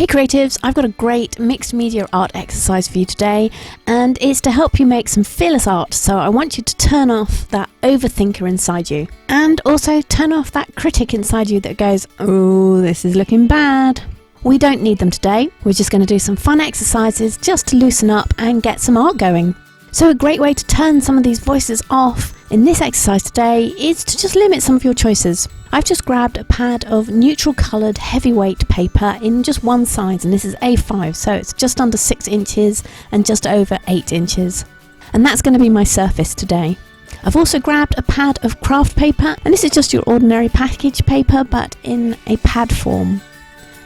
Hey creatives, I've got a great mixed media art exercise for you today, and it's to help you make some fearless art. So I want you to turn off that overthinker inside you, and also turn off that critic inside you that goes, oh, this is looking bad. We don't need them today. We're just going to do some fun exercises just to loosen up and get some art going. So a great way to turn some of these voices off in this exercise today is to just limit some of your choices. I've just grabbed a pad of neutral coloured heavyweight paper in just one size, and this is A5, so it's just under 6 inches and just over 8 inches. And that's going to be my surface today. I've also grabbed a pad of craft paper, and this is just your ordinary package paper but in a pad form.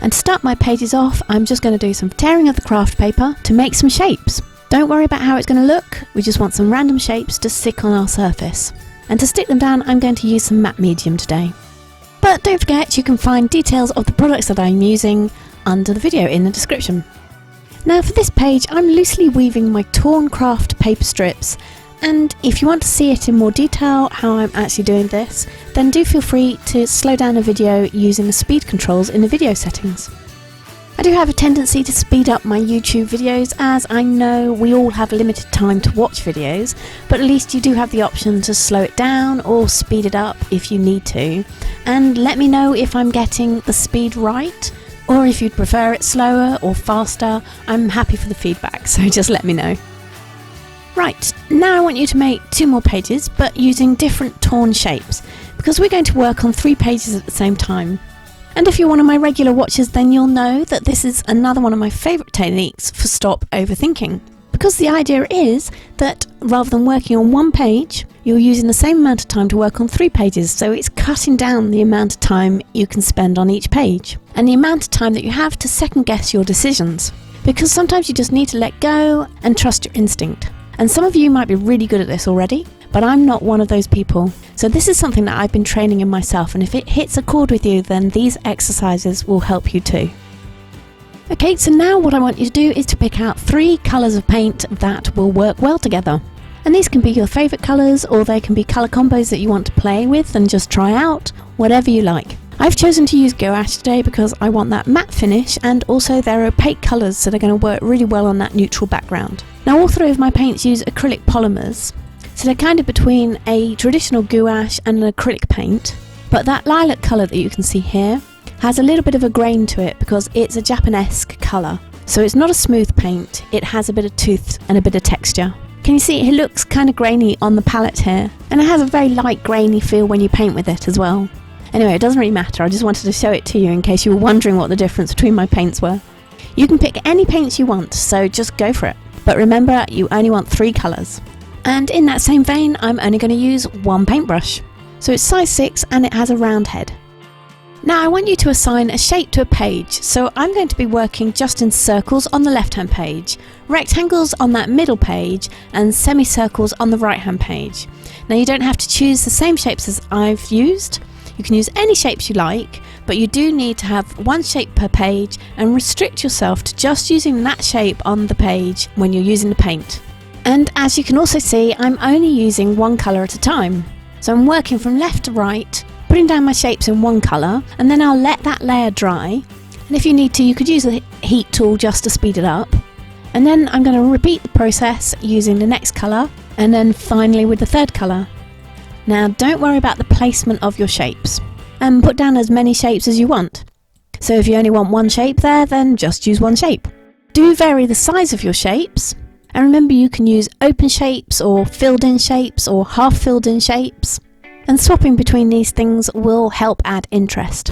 And to start my pages off, I'm just going to do some tearing of the craft paper to make some shapes. Don't worry about how it's going to look, we just want some random shapes to stick on our surface. And to stick them down, I'm going to use some matte medium today. But don't forget, you can find details of the products that I'm using under the video in the description. Now for this page, I'm loosely weaving my torn craft paper strips, and if you want to see it in more detail how I'm actually doing this, then do feel free to slow down the video using the speed controls in the video settings. I do have a tendency to speed up my YouTube videos, as I know we all have limited time to watch videos, but at least you do have the option to slow it down or speed it up if you need to. And let me know if I'm getting the speed right, or if you'd prefer it slower or faster. I'm happy for the feedback, so just let me know. Right, now I want you to make 2 more pages, but using different torn shapes, because we're going to work on 3 pages at the same time. And if you're one of my regular watchers, then you'll know that this is another one of my favourite techniques for stop overthinking. Because the idea is that rather than working on 1 page, you're using the same amount of time to work on 3 pages, so it's cutting down the amount of time you can spend on each page, and the amount of time that you have to second guess your decisions. Because sometimes you just need to let go and trust your instinct. And some of you might be really good at this already, but I'm not one of those people. So this is something that I've been training in myself, and if it hits a chord with you, then these exercises will help you too. Okay, so now what I want you to do is to pick out 3 colours of paint that will work well together. And these can be your favourite colours, or they can be colour combos that you want to play with and just try out, whatever you like. I've chosen to use Gouache today because I want that matte finish, and also they're opaque colours, so they're going to work really well on that neutral background. Now all 3 of my paints use acrylic polymers, so they're kind of between a traditional gouache and an acrylic paint, but that lilac colour that you can see here has a little bit of a grain to it because it's a Japanesque colour. So it's not a smooth paint, it has a bit of tooth and a bit of texture. Can you see it looks kind of grainy on the palette here, and it has a very light grainy feel when you paint with it as well. Anyway, it doesn't really matter, I just wanted to show it to you in case you were wondering what the difference between my paints were. You can pick any paints you want, so just go for it. But remember, you only want 3 colours. And in that same vein, I'm only going to use 1 paintbrush. So it's size 6 and it has a round head. Now I want you to assign a shape to a page, so I'm going to be working just in circles on the left hand page, rectangles on that middle page, and semicircles on the right hand page. Now you don't have to choose the same shapes as I've used. You can use any shapes you like, but you do need to have 1 shape per page and restrict yourself to just using that shape on the page when you're using the paint. And as you can also see, I'm only using 1 colour at a time. So I'm working from left to right, putting down my shapes in 1 colour, and then I'll let that layer dry. And if you need to, you could use a heat tool just to speed it up. And then I'm going to repeat the process using the next colour, and then finally with the 3rd colour. Now don't worry about the placement of your shapes, and put down as many shapes as you want. So if you only want 1 shape there, then just use 1 shape. Do vary the size of your shapes. And remember, you can use open shapes or filled in shapes or half filled in shapes. And swapping between these things will help add interest.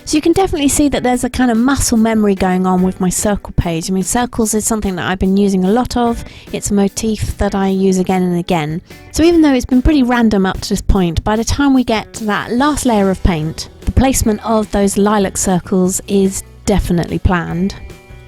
So you can definitely see that there's a kind of muscle memory going on with my circle page. I mean, circles is something that I've been using a lot of. It's a motif that I use again and again. So even though it's been pretty random up to this point, by the time we get to that last layer of paint, the placement of those lilac circles is definitely planned.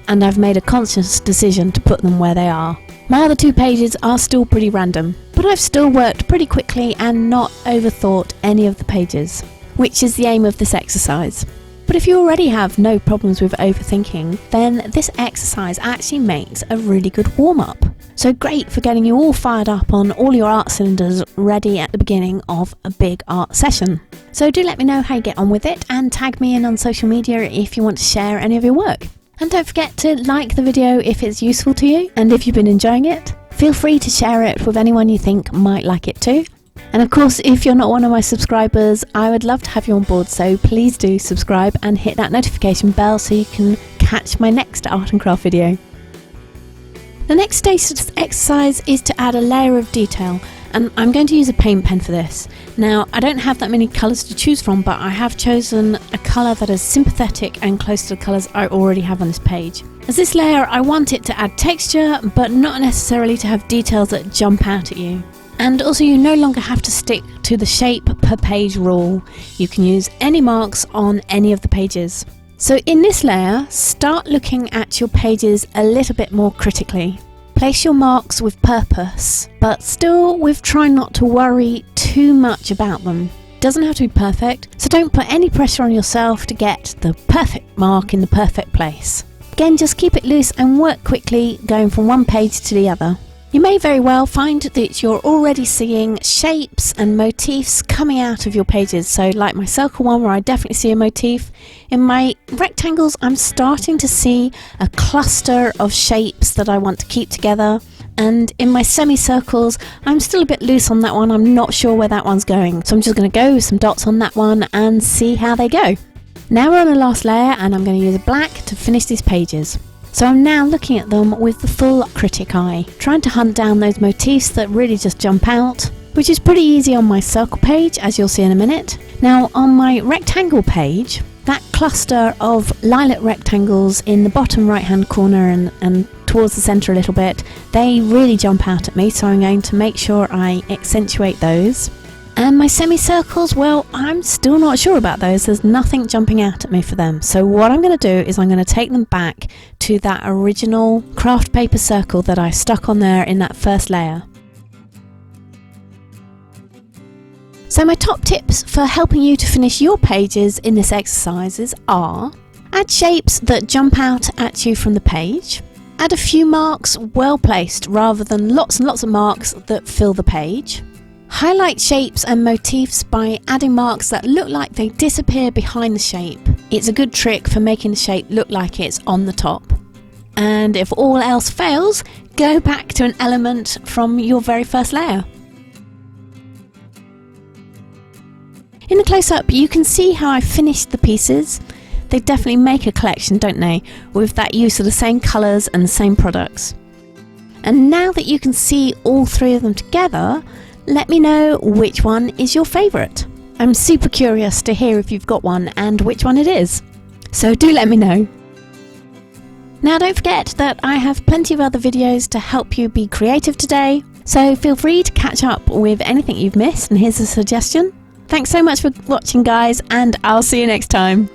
And I've made a conscious decision to put them where they are. My other 2 pages are still pretty random, but I've still worked pretty quickly and not overthought any of the pages, which is the aim of this exercise. But if you already have no problems with overthinking, then this exercise actually makes a really good warm-up. So great for getting you all fired up on all your art cylinders ready at the beginning of a big art session. So do let me know how you get on with it, and tag me in on social media if you want to share any of your work. And don't forget to like the video if it's useful to you, and if you've been enjoying it, feel free to share it with anyone you think might like it too. And of course, if you're not one of my subscribers, I would love to have you on board, so please do subscribe and hit that notification bell so you can catch my next art and craft video. The next stage of this exercise is to add a layer of detail, and I'm going to use a paint pen for this. Now, I don't have that many colours to choose from, but I have chosen a colour that is sympathetic and close to the colours I already have on this page. As this layer, I want it to add texture, but not necessarily to have details that jump out at you. And also, you no longer have to stick to the shape per page rule. You can use any marks on any of the pages. So in this layer, start looking at your pages a little bit more critically. Place your marks with purpose, but still with trying not to worry too much about them. Doesn't have to be perfect, so don't put any pressure on yourself to get the perfect mark in the perfect place. Again, just keep it loose and work quickly, going from one page to the other. You may very well find that you're already seeing shapes and motifs coming out of your pages. So like my circle one, where I definitely see a motif. In my rectangles, I'm starting to see a cluster of shapes that I want to keep together. And in my semicircles, I'm still a bit loose on that one. I'm not sure where that one's going. So I'm just going to go with some dots on that one and see how they go. Now we're on the last layer, and I'm going to use a black to finish these pages. So I'm now looking at them with the full critic eye, trying to hunt down those motifs that really just jump out, which is pretty easy on my circle page, as you'll see in a minute. Now on my rectangle page, that cluster of lilac rectangles in the bottom right hand corner and towards the centre a little bit, they really jump out at me, so I'm going to make sure I accentuate those. And my semicircles, well, I'm still not sure about those. There's nothing jumping out at me for them. So what I'm going to do is I'm going to take them back to that original craft paper circle that I stuck on there in that first layer. So my top tips for helping you to finish your pages in this exercise are: add shapes that jump out at you from the page. Add a few marks well placed rather than lots and lots of marks that fill the page. Highlight shapes and motifs by adding marks that look like they disappear behind the shape. It's a good trick for making the shape look like it's on the top. And if all else fails, go back to an element from your very first layer. In the close-up, you can see how I finished the pieces. They definitely make a collection, don't they, with that use of the same colours and the same products. And now that you can see all three of them together, let me know which one is your favourite. I'm super curious to hear if you've got one and which one it is. So do let me know. Now don't forget that I have plenty of other videos to help you be creative today, so feel free to catch up with anything you've missed, and here's a suggestion. Thanks so much for watching, guys, and I'll see you next time.